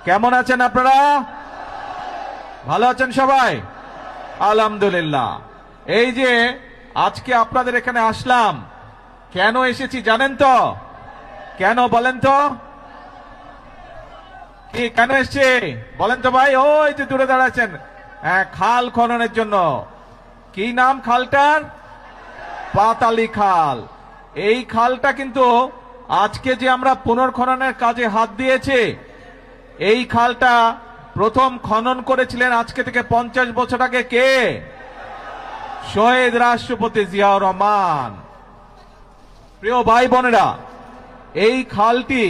কেমন আছেন আপনারা? ভালো আছেন সবাই? আলহামদুলিল্লাহ। এই যে আজকে আপনাদের এখানে আসলাম, কেন এসেছি জানেন তো? কেন বলেন তো? কি কেন এসছে বলেন তো ভাই? ওই যে দূরে দাঁড়াচ্ছেন, হ্যাঁ, খাল খননের জন্য। কি নাম খালটার? পাতালি খাল। এই খালটা কিন্তু আজকে যে আমরা পুনর্খননের কাজে হাত দিয়েছি, এই খালটা প্রথম খনন করেছিলেন আজকে থেকে 50 বছর আগে কে? শহীদ রাষ্ট্রপতি জিয়াউর রহমান। প্রিয় ভাই বোনেরা, এই খালটি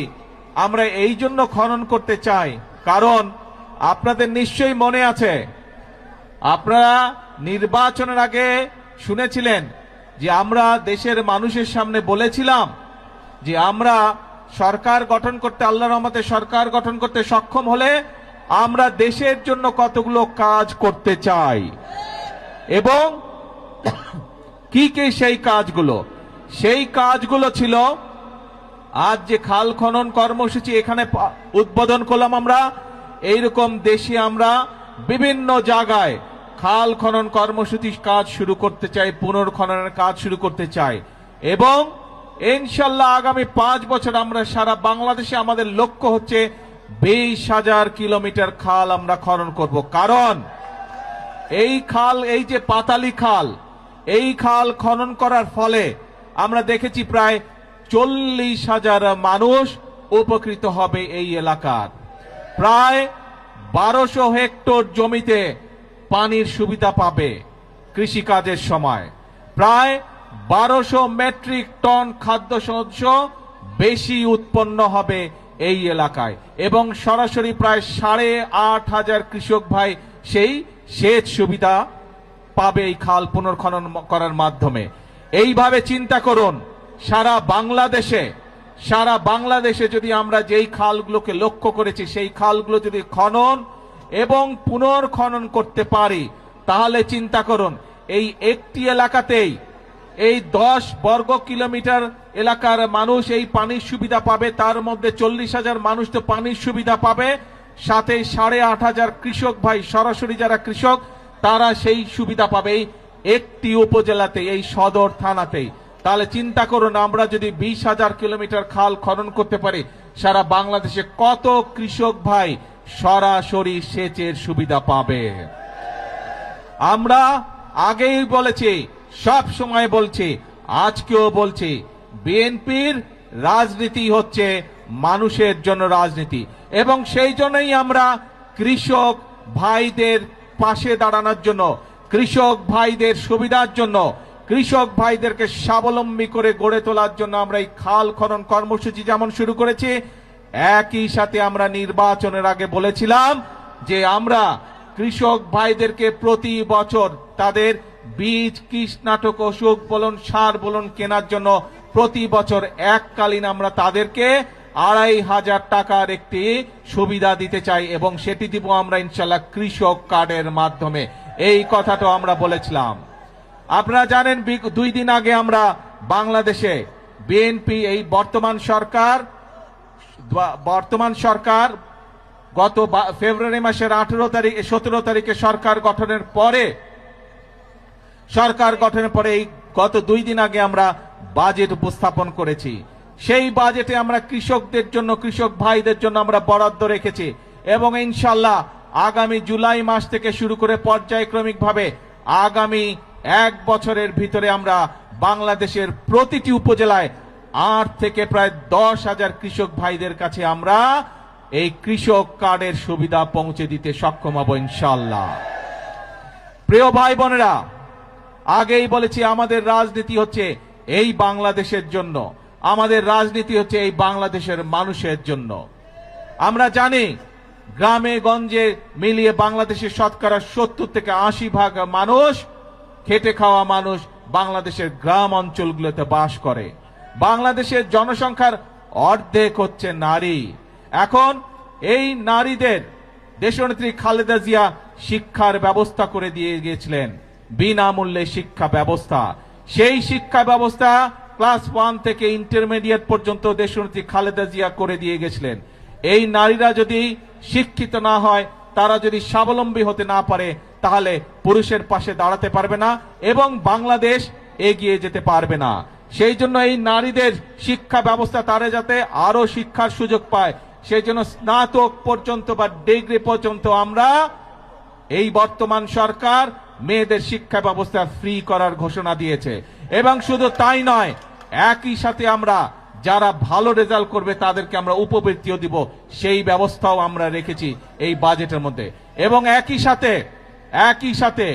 আমরা এই জন্য খনন করতে চাই, কারণ আপনাদের নিশ্চয়ই মনে আছে, আপনারা নির্বাচনের আগে শুনেছিলেন যে আমরা দেশের মানুষের সামনে বলেছিলাম যে আমরা সরকার গঠন করতে, আল্লাহর রহমতে সরকার গঠন করতে সক্ষম হলে আমরা দেশের জন্য কতগুলো কাজ করতে চাই, এবং কি কি সেই কাজগুলো। সেই কাজগুলো ছিল আজ যে খাল খনন কর্মসূচি এখানে উদ্বোধন করলাম আমরা। এইরকম দেশে আমরা বিভিন্ন জায়গায় খাল খনন কর্মসূচি কাজ শুরু করতে চাই, পুনর্খননের কাজ শুরু করতে চাই, এবং ইনশাল্লাহ আগামী 5 বছর আমরা সারা বাংলাদেশে আমাদের লক্ষ্য হচ্ছে 20,000 কিলোমিটার খাল আমরা খনন করব। কারণ এই খাল, এই যে পাতালি খাল, এই খাল খনন করার ফলে আমরা দেখেছি প্রায় 40,000 মানুষ উপকৃত হবে এই এলাকার। প্রায় 1200 হেক্টর জমিতে পানির সুবিধা পাবে কৃষিকাজের সময়। প্রায় 1200 মেট্রিক টন খাদ্যশস্য বেশি উৎপন্ন হবে এই এলাকায়, এবং সরাসরি প্রায় 8,500 কৃষক ভাই সেই সেচ সুবিধা পাবে এই খাল পুনর্খনন করার মাধ্যমে। এইভাবে চিন্তা করুন, সারা বাংলাদেশে যদি আমরা যেই খালগুলোকে লক্ষ্য করেছি সেই খালগুলো যদি খনন এবং পুনর্খনন করতে পারি, তাহলে চিন্তা করুন এই একটি এলাকাতেই এই 10 বর্গ কিলোমিটার এলাকার মানুষ এই পানির সুবিধা পাবে। তার মধ্যে 40,000 মানুষ তো পানির সুবিধা পাবে, সাথে 8,500 কৃষক ভাই, সরাসরি যারা কৃষক, তারা সেই সুবিধা পাবে এই একটি উপজেলাতে, এই সদর থানাতেই। তাহলে চিন্তা করুন, আমরা যদি 20,000 কিলোমিটার খাল খনন করতে পারি, সারা বাংলাদেশে কত কৃষক ভাই সরাসরি সেচের সুবিধা পাবে। আমরা আগেই বলেছি, সব সময় বলছি, আজকেও বলছি, বিএনপির রাজনীতি হচ্ছে মানুষের জন্য রাজনীতি, এবং সেই জন্যই আমরা কৃষক ভাইদের পাশে দাঁড়ানোর জন্য, কৃষক ভাইদের সুবিধার জন্য, কৃষক ভাইদেরকে স্বাবলম্বী করে গড়ে তোলার জন্য আমরা এই খাল খনন কর্মসূচি যেমন শুরু করেছি, একই সাথে আমরা নির্বাচনের আগে বলেছিলাম যে আমরা কৃষক ভাইদেরকে প্রতি বছর তাদের বীজ, কীটনাশক, ওষুধ বলুন, সার বলুন কেনার জন্য প্রতি বছর এককালীন আমরা তাদেরকে 2,500 টাকার একটি সুবিধা দিতে চাই, এবং সেটি দিব আমরা ইনশাল্লাহ কৃষক কার্ডের মাধ্যমে। এই কথাটা আমরা বলেছিলাম। আপনারা জানেন 2 দিন আগে আমরা বাংলাদেশে বিএনপি, এই বর্তমান সরকার গত ফেব্রুয়ারি মাসের 17 তারিখে সরকার গঠনের পরে এই গত 2 দিন আগে আমরা বাজেট উপস্থাপন করেছি। সেই বাজেটে আমরা কৃষকদের জন্য, কৃষক ভাইদের জন্য আমরা বরাদ্দ রেখেছি, এবং ইনশাল্লাহ আগামী জুলাই মাস থেকে শুরু করে পর্যায়ক্রমিকভাবে আগামী 1 বছরের ভিতরে আমরা বাংলাদেশের প্রতিটি উপজেলায় 8 থেকে প্রায় 10,000 কৃষক ভাইদের কাছে আমরা এই কৃষক কার্ডের সুবিধা পৌঁছে দিতে সক্ষম হব ইনশাল্লাহ। প্রিয় ভাই বোনেরা, আগেই বলেছি আমাদের রাজনীতি হচ্ছে এই বাংলাদেশের জন্য, আমাদের রাজনীতি হচ্ছে এই বাংলাদেশের মানুষের জন্য। আমরা জানি গ্রামে গঞ্জে মিলিয়ে বাংলাদেশের শতকরা 70 থেকে 80% মানুষ, খেটে খাওয়া মানুষ বাংলাদেশের গ্রাম অঞ্চলগুলোতে বাস করে। বাংলাদেশের জনসংখ্যার অর্ধেক হচ্ছে নারী। এখন এই নারীদের দেশনেত্রী খালেদা জিয়া শিক্ষার ব্যবস্থা করে দিয়ে গিয়েছিলেন, বিনামূল্যে শিক্ষা ব্যবস্থা। সেই শিক্ষা ব্যবস্থা ক্লাস 1 থেকে ইন্টারমিডিয়েট পর্যন্ত দেশনেত্রী খালেদা জিয়া করে দিয়ে গেছিলেন। এই নারীরা যদি শিক্ষিত না হয়, তারা যদি স্বাবলম্বী হতে না পারে, তাহলে পুরুষের পাশে দাঁড়াতে পারবে না এবং বাংলাদেশ এগিয়ে যেতে পারবে না। সেই জন্য এই নারীদের শিক্ষা ব্যবস্থা, তারা যাতে আরো শিক্ষার সুযোগ পায়, সেই জন্য স্নাতক পর্যন্ত বা ডিগ্রি পর্যন্ত আমরা এই বর্তমান সরকার মেয়েদের শিক্ষা ব্যবস্থা ফ্রি করার ঘোষণা দিয়েছে। এবং শুধু তাই নয়, একই সাথে আমরা যারা ভালো রেজাল্ট করবে তাদেরকে আমরা উপবৃত্তিও দিব, সেই ব্যবস্থাও আমরা রেখেছি এই বাজেটের মধ্যে। এবং একই সাথে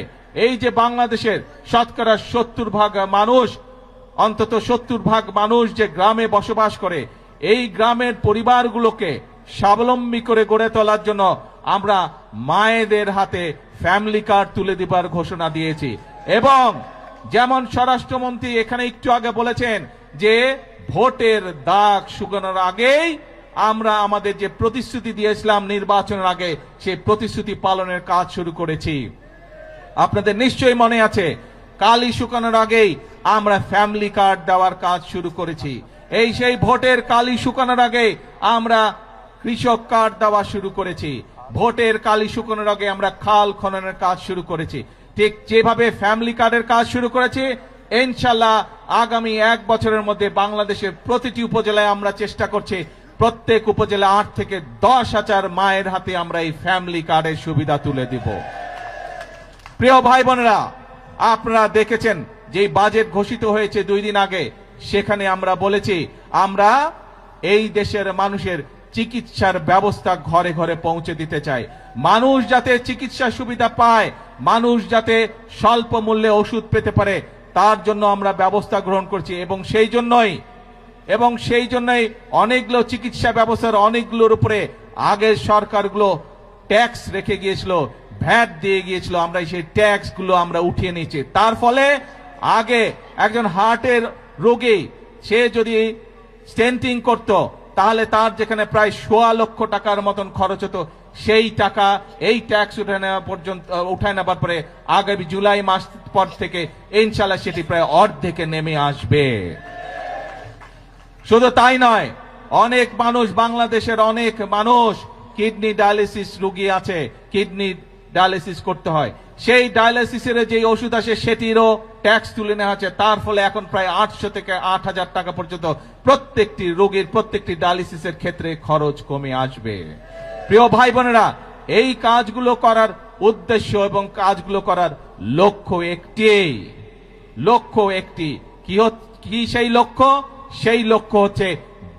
এই যে বাংলাদেশের শতকরা 70% মানুষ, অন্তত 70% মানুষ যে গ্রামে বসবাস করে, এই গ্রামের পরিবারগুলোকে স্বাবলম্বী করে গড়ে তোলার জন্য আমরা মায়েদের হাতে ফ্যামিলি কার্ড তুলে দেবার ঘোষণা দিয়েছি। এবং যেমন স্বরাষ্ট্রমন্ত্রী এখানে একটু আগে বলেছেন যে ভোটের দাগ শুকানোর আগেই আমরা আমাদের যে প্রতিশ্রুতি দিয়েছিলাম নির্বাচনের আগে, সেই প্রতিশ্রুতি পালনের কাজ শুরু করেছি। আপনাদের নিশ্চয়ই মনে আছে, কালি শুকানোর আগেই আমরা ফ্যামিলি কার্ড দেওয়ার কাজ শুরু করেছি। এই সেই ভোটের কালি শুকানোর আগে আমরা কৃষক কার্ড দেওয়া শুরু করেছি। ভোটের কালি শুকানোর আগে আমরা খাল খননের কাজ শুরু করেছি। ঠিক যেভাবে ফ্যামিলি কার্ডের কাজ শুরু করেছি, ইনশাল্লাহ আগামী 1 বছরের মধ্যে বাংলাদেশের প্রতিটি উপজেলায় আমরা চেষ্টা করছি প্রত্যেক উপজেলা 8 থেকে 10,000 মায়ের হাতে আমরা এই ফ্যামিলি কার্ডের সুবিধা তুলে দিব। প্রিয় ভাই বোনেরা, আপনারা দেখেছেন যে বাজেট ঘোষিত হয়েছে 2 দিন আগে, সেখানে আমরা বলেছি আমরা এই দেশের মানুষের চিকিৎসার ব্যবস্থা ঘরে ঘরে পৌঁছে দিতে চাই। মানুষ যাতে চিকিৎসা সুবিধা পায়, মানুষ যাতে স্বল্প মূল্যে ওষুধ পেতে পারে, তার জন্য আমরা ব্যবস্থা গ্রহণ করছি। এবং সেই জন্যই অনেকগুলো চিকিৎসা ব্যবস্থার অনেকগুলোর উপরে আগের সরকারগুলো ট্যাক্স রেখে গিয়েছিল, ভ্যাট দিয়ে গিয়েছিল, আমরা সেই ট্যাক্স গুলো আমরা উঠিয়ে নিয়েছি। তার ফলে আগে একজন হার্টের রোগী সে যদি স্টেন্টিং করত, তাহলে তার যেখানে প্রায় 1.25 লক্ষ টাকার মতন খরচ হতো, সেই টাকা এই ট্যাক্স উঠায় নেবার পরে আগামী জুলাই মাস পর থেকে ইনশাল্লাহ সেটি প্রায় অর্ধেকে নেমে আসবে। শুধু তাই নয়, অনেক মানুষ, বাংলাদেশের অনেক মানুষ কিডনি ডায়ালিসিস রোগী আছে, কিডনি ডায়ালিসিস করতে হয়, সেই ডায়ালিসিসের যে ওষুধ আসে সেটিরও ট্যাক্স তুলে নেওয়া হচ্ছে। তার ফলে এখন প্রায় 800 থেকে 8,000 টাকা পর্যন্ত প্রত্যেকটি রোগীর প্রত্যেকটি ডায়ালিসিসের ক্ষেত্রে খরচ কমে আসবে। প্রিয় ভাই বোনেরা, এই কাজগুলো করার উদ্দেশ্য এবং কাজগুলো করার লক্ষ্য একটি। কি সেই লক্ষ্য? সেই লক্ষ্য হচ্ছে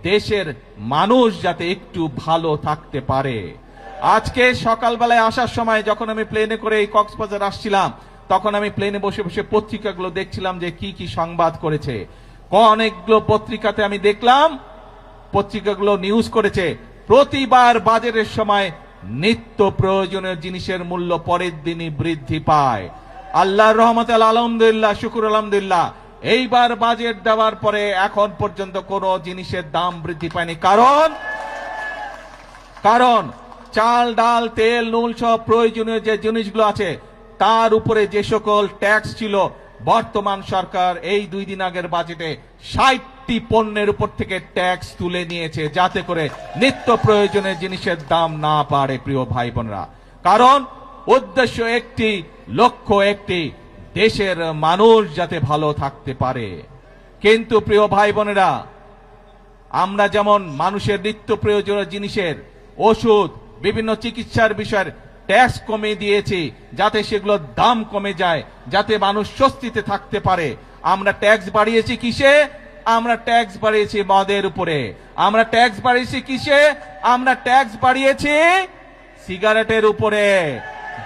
দেশের মানুষ যাতে একটু ভালো থাকতে পারে। আজকে সকালবেলায় আসার সময় যখন আমি প্লেনে করে এই কক্সবাজার আসছিলাম, তখন আমি প্লেনে বসে বসে পত্রিকাগুলো দেখছিলাম যে কি কি সংবাদ করেছে। অনেকগুলো পত্রিকাতে আমি দেখলাম, পত্রিকাগুলো নিউজ করেছে প্রতিবার বাজেটের সময় নিত্য প্রয়োজনীয় জিনিসের মূল্য পরের দিনই বৃদ্ধি পায়। আল্লাহর রহমতে আলহামদুলিল্লাহ, শুকুর আলহামদুলিল্লাহ, এইবার বাজেট দেওয়ার পরে এখন পর্যন্ত কোনো জিনিসের দাম বৃদ্ধি পায়নি। কারণ চাল, ডাল, তেল, নুন সব প্রয়োজনীয় যে জিনিসগুলো আছে তার উপরে যে সকল ট্যাক্স ছিল, বর্তমান সরকার এই 2 দিন আগের বাজেটে 60টি পণ্যের উপর থেকে ট্যাক্স তুলে নিয়েছে, যাতে করে নিত্য প্রয়োজনীয় জিনিসের দাম না বাড়ে। প্রিয় ভাই বোনেরা, কারণ উদ্দেশ্য একটি, লক্ষ্য একটি, দেশের মানুষ যাতে ভালো থাকতে পারে। কিন্তু প্রিয় ভাই বোনেরা, আমরা যেমন মানুষের নিত্য প্রয়োজনীয় জিনিসের, ওষুধ, বিভিন্ন চিকিৎসার বিষয়ের ট্যাক্স কমে দিয়েছি যাতে সেগুলোর দাম কমে যায়, যাতে মানুষ স্বস্তিতে থাকতে পারে। আমরা ট্যাক্স বাড়িয়েছি কিসে? আমরা ট্যাক্স বাড়িয়েছি মদের উপরে। আমরা ট্যাক্স বাড়িয়েছি কিসে? আমরা ট্যাক্স বাড়িয়েছি সিগারেটের উপরে,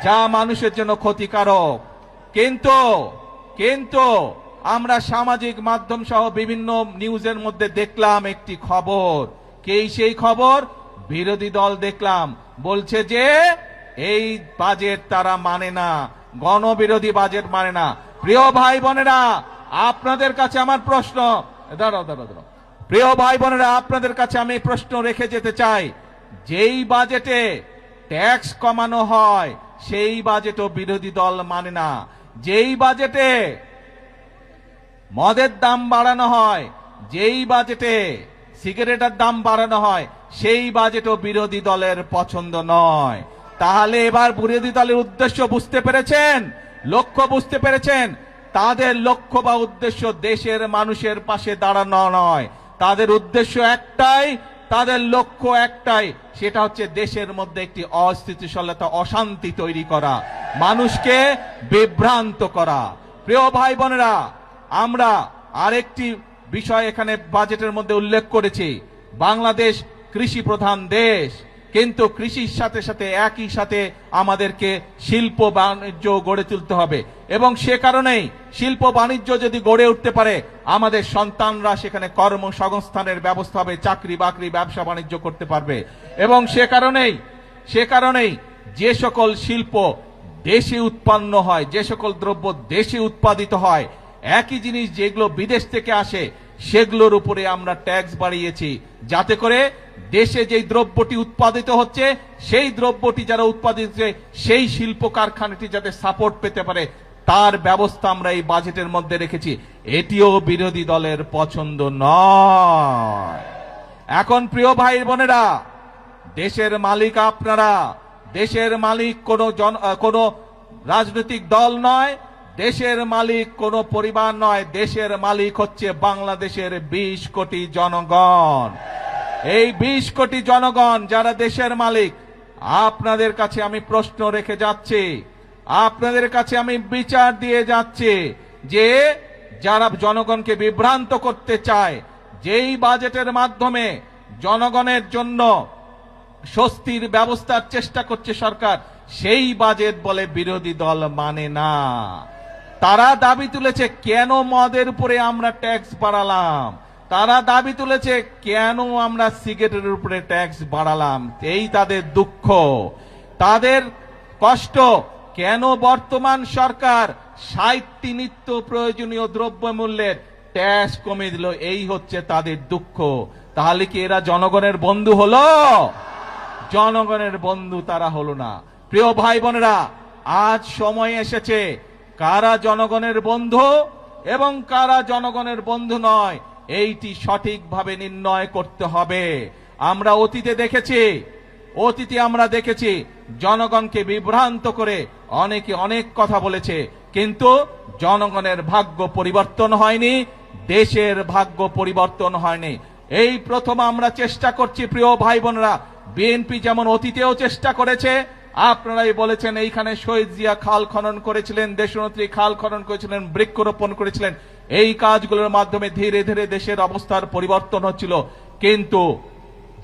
যা মানুষের জন্য ক্ষতিকারক। কিন্তু আমরা সামাজিক মাধ্যম সহ বিভিন্ন নিউজের মধ্যে দেখলাম একটি খবর। কে সেই খবর? বিরোধী দল দেখলাম বলছে যে এই বাজেট তারা মানে না, গণবিরোধী বাজেট মানে না। প্রিয় ভাই বোনেরা, আপনাদের কাছে আমার প্রশ্ন, দাঁড়াও, প্রিয় ভাই বোনেরা, আপনাদের কাছে আমি প্রশ্ন রেখে যেতে চাই, যেই বাজেটে ট্যাক্স কমানো হয় সেই বাজেটও বিরোধী দল মানে না। যেই বাজেটে মদের দাম বাড়ানো হয়, যেই বাজেটে সিগারেটের দাম বাড়ানো হয়, সেই বাজেটও বিরোধী দলের পছন্দ নয়। তাহলে এবার বিরোধী দলের উদ্দেশ্য বুঝতে পেরেছেন, লক্ষ্য বুঝতে পেরেছেন? তাদের লক্ষ্য বা উদ্দেশ্য দেশের মানুষের পাশে দাঁড়ানো নয়, তাদের উদ্দেশ্য একটাই, তাদের লক্ষ্য একটাই, সেটা হচ্ছে দেশের মধ্যে একটি অস্থিতিশীলতা, অশান্তি তৈরি করা, মানুষকে বিভ্রান্ত করা। প্রিয় ভাই বোনেরা, আমরা আরেকটি বিষয় এখানে বাজেটের মধ্যে উল্লেখ করেছি। বাংলাদেশ কৃষি প্রধান দেশ, কিন্তু কৃষির সাথে সাথে একই সাথে আমাদেরকে শিল্প বাণিজ্য গড়ে তুলতে হবে, এবং সে কারণেই শিল্প বাণিজ্য যদি গড়ে উঠতে পারে, আমাদের সন্তানরা সেখানে কর্মসংস্থানের ব্যবস্থা হবে, চাকরি বাকরি ব্যবসা বাণিজ্য করতে পারবে। এবং সে কারণেই যে সকল শিল্প দেশে উৎপন্ন হয়, যে সকল দ্রব্য দেশে উৎপাদিত হয়, একই জিনিস যেগুলো বিদেশ থেকে আসে সেগুলোর উপরে আমরা ট্যাক্স বাড়িয়েছি, যাতে করে দেশে যেই দ্রব্যটি উৎপাদিত হচ্ছে সেই দ্রব্যটি যারা উৎপাদিত হচ্ছে সেই শিল্প কারখানাটি যাতে সাপোর্ট পেতে পারে, তার ব্যবস্থা আমরা এই বাজেটের মধ্যে রেখেছি। এটিও বিরোধী দলের পছন্দ নয়। এখন প্রিয় ভাই বোনেরা, দেশের মালিক আপনারা, দেশের মালিক কোনো রাজনৈতিক দল নয়, দেশের মালিক কোনো পরিবার নয়, দেশের মালিক হচ্ছে বাংলাদেশের 20 কোটি জনগণ। এই 20 কোটি জনগণ যারা দেশের মালিক, আপনাদের কাছে আমি প্রশ্ন রেখে যাচ্ছি, আপনাদের কাছে আমি বিচার দিয়ে যাচ্ছি যে যারা জনগণকে বিভ্রান্ত করতে চায়, যেই বাজেটের মাধ্যমে জনগণের জন্য স্বস্তির ব্যবস্থার চেষ্টা করছে সরকার, সেই বাজেট বলে বিরোধী দল মানে না। তারা দাবি তুলেছে কেন মদের উপরে আমরা ট্যাক্স বাড়ালাম, তারা দাবি তুলেছে কেন আমরা সিগারেটের উপরে ট্যাক্স বাড়ালাম, এই তাদের দুঃখ, তাদের কষ্ট। কেন বর্তমান সরকার 60টি নিত্য প্রয়োজনীয় দ্রব্যমূল্যের ট্যাক্স কমিয়ে দিল, এই হচ্ছে তাদের দুঃখ। তাহলে কি এরা জনগণের বন্ধু হলো? জনগণের বন্ধু তারা হলো না। প্রিয় ভাই বোনেরা, আজ সময় এসেছে কারা জনগণের বন্ধু এবং কারা জনগণের বন্ধু নয়, এইটি সঠিকভাবে নির্ণয় করতে হবে। আমরা অতীতে দেখেছি জনগণকে বিভ্রান্ত করে অনেকে অনেক কথা বলেছে, কিন্তু জনগণের ভাগ্য পরিবর্তন হয়নি, দেশের ভাগ্য পরিবর্তন হয়নি। এই প্রথম আমরা চেষ্টা করছি। প্রিয় ভাই বোনেরা, বিএনপি যেমন অতীতেও চেষ্টা করেছে, আপনারাই বলেছেন এইখানে শহীদ জিয়া খাল খনন করেছিলেন, দেশনেত্রী খাল খনন করেছিলেন, বৃক্ষরোপণ করেছিলেন, এই কাজগুলোর মাধ্যমে ধীরে ধীরে দেশের অবস্থার পরিবর্তন হচ্ছিল। কিন্তু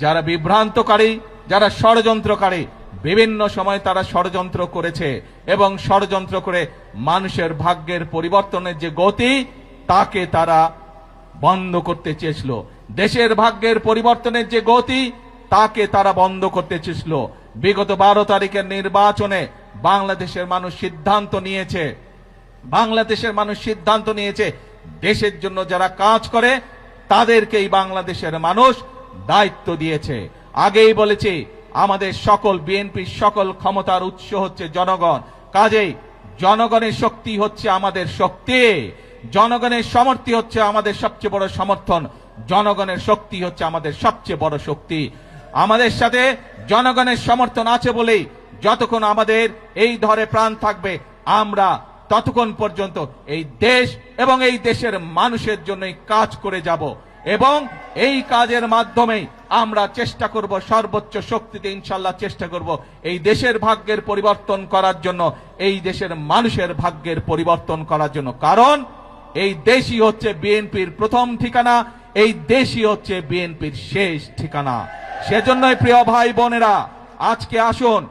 যারা বিভ্রান্তকারী, যারা ষড়যন্ত্রকারী, বিভিন্ন সময় তারা ষড়যন্ত্র করেছে এবং ষড়যন্ত্র করে মানুষের ভাগ্যের পরিবর্তনের যে গতি, তাকে তারা বন্ধ করতে চেয়েছিল। দেশের ভাগ্যের পরিবর্তনের যে গতি, তাকে তারা বন্ধ করতে চেয়েছিল। বিগত 12 তারিখের নির্বাচনে বাংলাদেশের মানুষ সিদ্ধান্ত নিয়েছে, দেশের জন্য যারা কাজ করে তাদেরকেই বাংলাদেশের মানুষ দায়িত্ব দিয়েছে। আগেই বলেছি, আমাদের সকল বিএনপির সকল ক্ষমতার উৎস হচ্ছে জনগণ, কাজেই জনগণের শক্তি হচ্ছে আমাদের শক্তি, জনগণের সমর্থন হচ্ছে আমাদের সবচেয়ে বড় সমর্থন, জনগণের শক্তি হচ্ছে আমাদের সবচেয়ে বড় শক্তি। আমাদের সাথে জনগণের সমর্থন আছে বলেই যতক্ষণ আমাদের এই ধরে প্রাণ থাকবে, আমরা ততক্ষণ পর্যন্ত এই দেশ এবং এই দেশের মানুষের জন্যই কাজ করে যাব, এবং এই কাজের মাধ্যমেই আমরা চেষ্টা করব, সর্বোচ্চ শক্তিতে ইনশাল্লাহ চেষ্টা করব এই দেশের ভাগ্যের পরিবর্তন করার জন্য, এই দেশের মানুষের ভাগ্যের পরিবর্তন করার জন্য। কারণ এই দেশই হচ্ছে বিএনপির প্রথম ঠিকানা, এই দেশই হচ্ছে বিএনপির শেষ ঠিকানা। সেজন্যই প্রিয় ভাই বোনেরা, আজকে আসুন,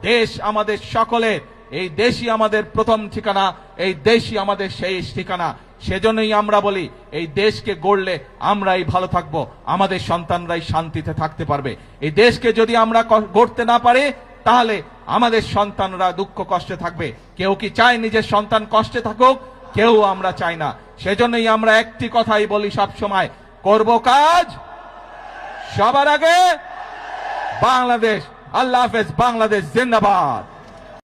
দেশ আমাদের সকলের, এই দেশই আমাদের প্রথম ঠিকানা, এই দেশই আমাদের শেষ ঠিকানা। সেজন্যই আমরা বলি, এই দেশকে গড়লে আমরাই ভালো থাকবো, আমাদের সন্তানরাই শান্তিতে থাকতে পারবে। এই দেশকে যদি আমরা গড়তে না পারি, তাহলে আমাদের সন্তানরা দুঃখ কষ্টে থাকবে। কেউ কি চায় নিজের সন্তান কষ্টে থাকুক? কেউ আমরা চাই না। সেজন্যই আমরা একটি কথাই বলি সব সময়, করব কাজ সবার আগে বাংলাদেশ। আল্লাহ হাফেজ। বাংলাদেশ জিন্দাবাদ।